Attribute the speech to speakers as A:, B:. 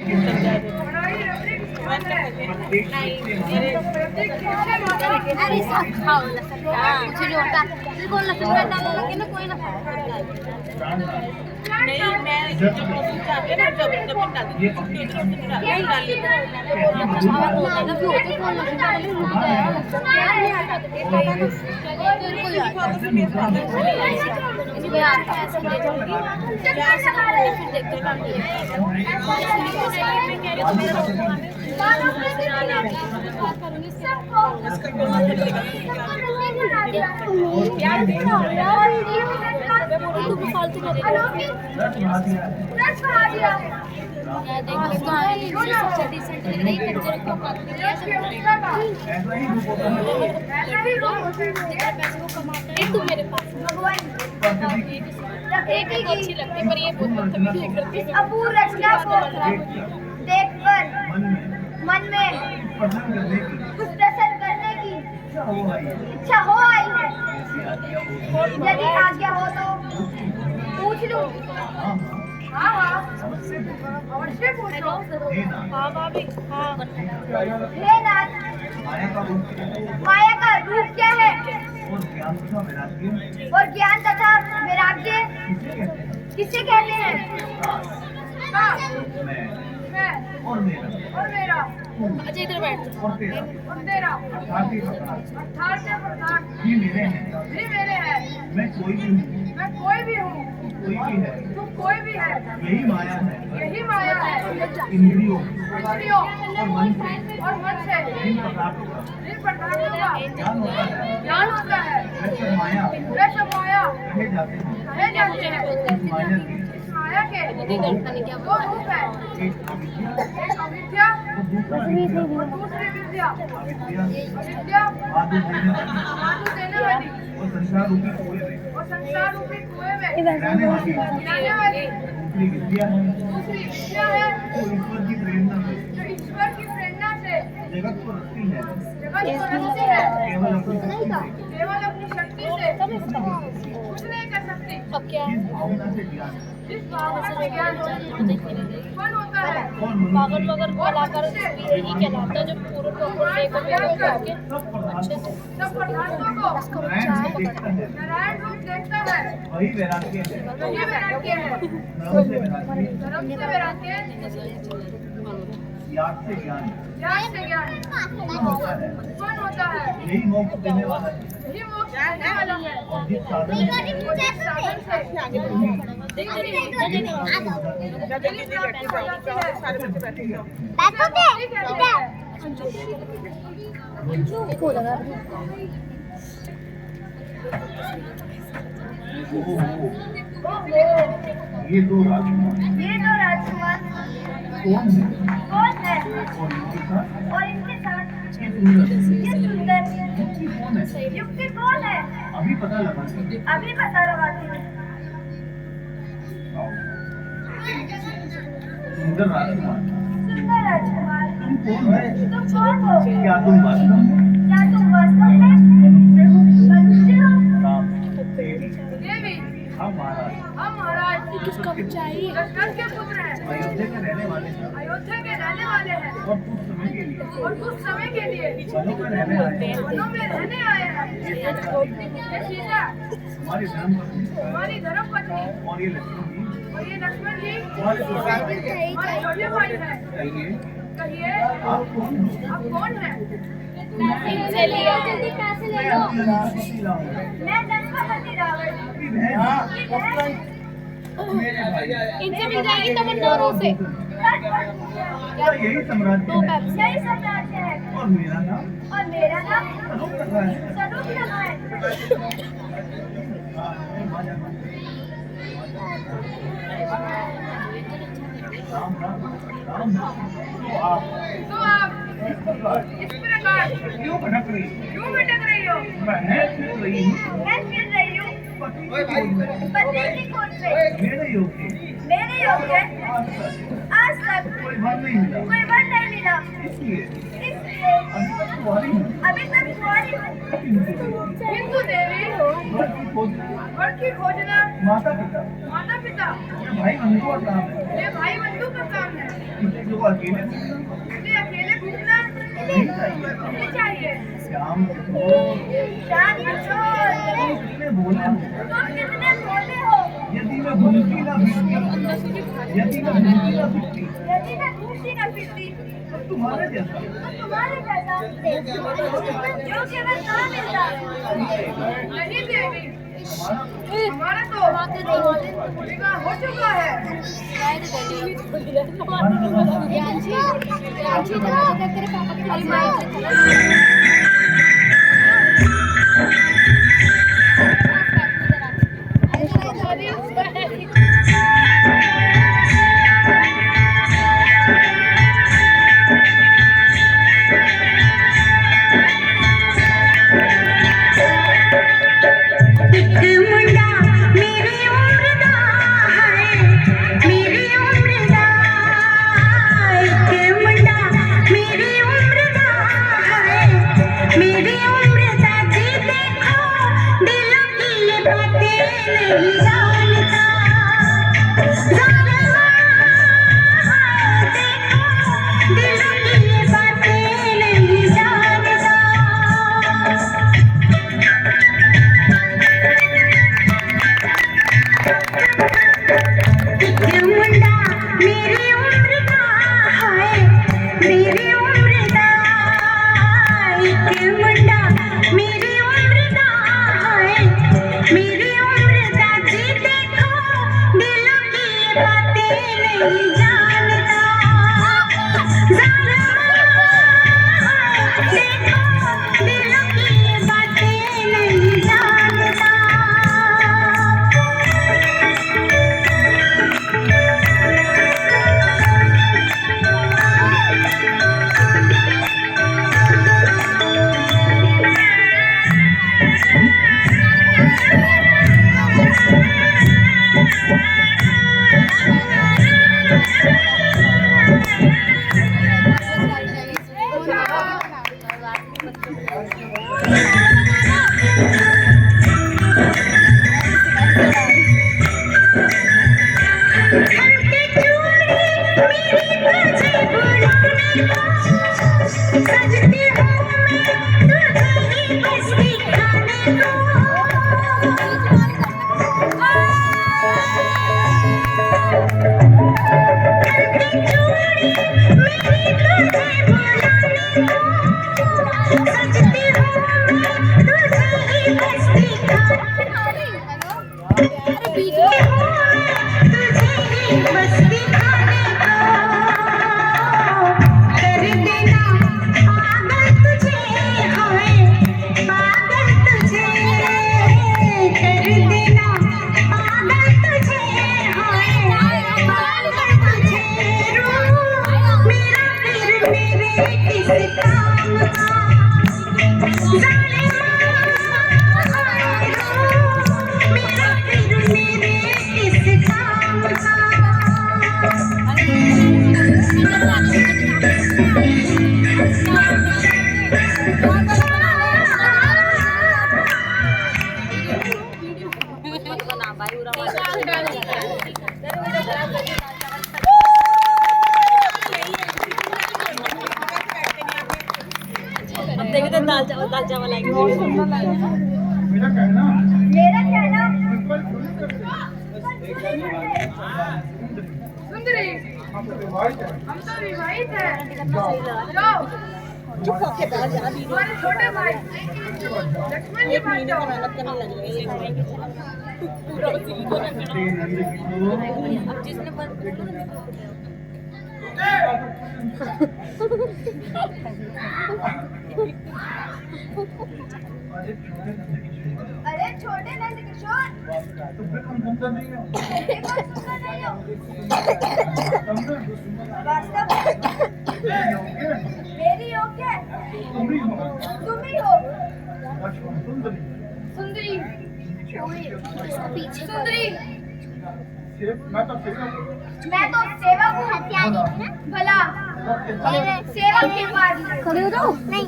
A: अरे सब खाओ लसका कुछ नहीं होता बिल्कुल लसका डालने लगे ना कोई ना
B: नहीं मैं जब चाहते ना जब डाल दी डाल ली तू मेरे पास एक ही अच्छी लगती पर ये बहुत बदतमीजी करती है।
C: अपूर्ण रचना को देखकर मन में कुछ प्रसन्न करने की इच्छा हो आई है। यदि आज्ञा हो तो पूछ लूं। हाँ हाँ अवश्य पूछो।
B: हाँ भाभी हाँ
C: हे नाथ माया का रूप क्या है और ज्ञान तथा वैराग्य किसे कहते हैं? हाँ मैं और मेरा
B: अच्छा इधर बैठ
C: और तेरा अर्थात भी मेरे हैं
D: मैं कोई भी हूँ
C: तू कोई भी है
D: यही माया है
C: इंद्रियों
D: और मन
C: से इन पदार्थों का ज्ञान होता है वे सब माया कहे जाते हैं। इस माया के दो रूप है एक अविद्या और दूसरी विद्या। अविद्या माधु देने वाली
D: और संसार रूपी
C: कुएं में
D: रहने वाली दूसरी विद्या है
C: दूसरी विद्या है
D: जो ईश्वर की प्रेरणा से जगत को रखती है केवल अपनी शक्ति से
C: कुछ नहीं कर सकती।
D: जिस भावना से ज्ञान
C: जिस भावना से ज्ञान कौन होता है?
B: पागल मगर कलाकार यही कहलाता है जो पूरे प्रॉपर
C: सब पदार्थों को नारायण रूप देखता है
D: वही वैराग्य है
C: धर्म से वैराग्य
D: याद से ज्ञान कौन होता है? यही मोक्ष देने वाला है
C: यही मोक्ष देने वाला है।
D: और जिस साधन ये दो
C: राजकुमार
D: कौन है
C: और इनके साथ
D: ये
C: सुंदर
D: कौन है
C: युक्ति कौन है?
D: अभी पता लगाती हूँ सुंदर राजकुमार तुम कौन हो? क्या तुम वास्तव में
C: मनुष्य हो?
D: राम देवी
C: देवी
D: हम महाराज
C: हम महाराज
B: किसका चाहिए
C: दशरथ के पुत्र हैं
D: अयोध्या के रहने वाले हैं और कुछ समय के लिए वनों में रहने आए हैं
C: ये सीता
D: हमारी धर्म पत्नी और ये
C: लक्ष्मण जी
D: हमारे
C: छोटे भाई हैं। कहिए
D: आप कौन हो?
C: आप कौन हैं?
B: इनसे लिया
C: जल्दी पैसे ले लो। मैं दशरथ रावण
B: इनसे मिल जाएगी तमन्नाओं से
D: यही सम्राज्य है
C: यही साम्राज्य है
D: और मेरा नाम
C: स्वरूप लगा है।
D: राम आप
C: तो आप इस प्रकार
D: क्यों भटक रही
C: हो?
D: मैं फिर रही हूँ
C: मैं फिर रही हूँ पति की खोज पे।
D: मेरे योग्य
C: आज तक
D: कोई वर नहीं
C: मिला
D: इसलिए
C: इसलिए अभी तक कुंवारी हूँ। हिंदू देवी
D: वर की खोज
C: वर की खोजना
D: माता पिता
C: माता पिता
D: मिलता।
C: ये भाई बंधु का काम है।
D: ये भाई बंधु का काम है।
C: किसी को अकेले
D: मुझे अकेले घूमना नहीं चाहिए।
C: शाम को
D: शाम किशोर,
C: कितने बोले हो?
D: तुम कितने भोले हो।
C: यदि मैं भूलती ना फिरती, यदि मैं भूलती ना फिरती,
D: यदि मैं घूमती न फिरती
C: तो तुम्हारे जैसा
D: तो तुम्हारे जैसा जो केवल कहाँ मिलता। नहीं देवी, हमारा तो विवाह हो चुका है।
A: तेरे पापा की माँ
B: दाल चावल आएंगे।
C: मेरा कहना
D: सुंदरी,
C: हम तो विवाहित हैं।
D: हम तो विवाहित हैं। जाओ
B: चुप होके बैठ जा।
D: हमारे छोटे भाई लक्ष्मण जी पास जाओ।
B: मेहनत करने लग रही है। पूरा उसी को अब जिसने
D: अरे छोटे नंद किशोर,
C: तो फिर तुम सुंदर नहीं हो।
D: सुंदर नहीं हो। वास्तव मेरी योग्य तुम ही हो। सुंदरी, सुंदरी,
C: मैं तो
D: सेवक हूँ। भला सेवक के पास खड़े हो जाओ।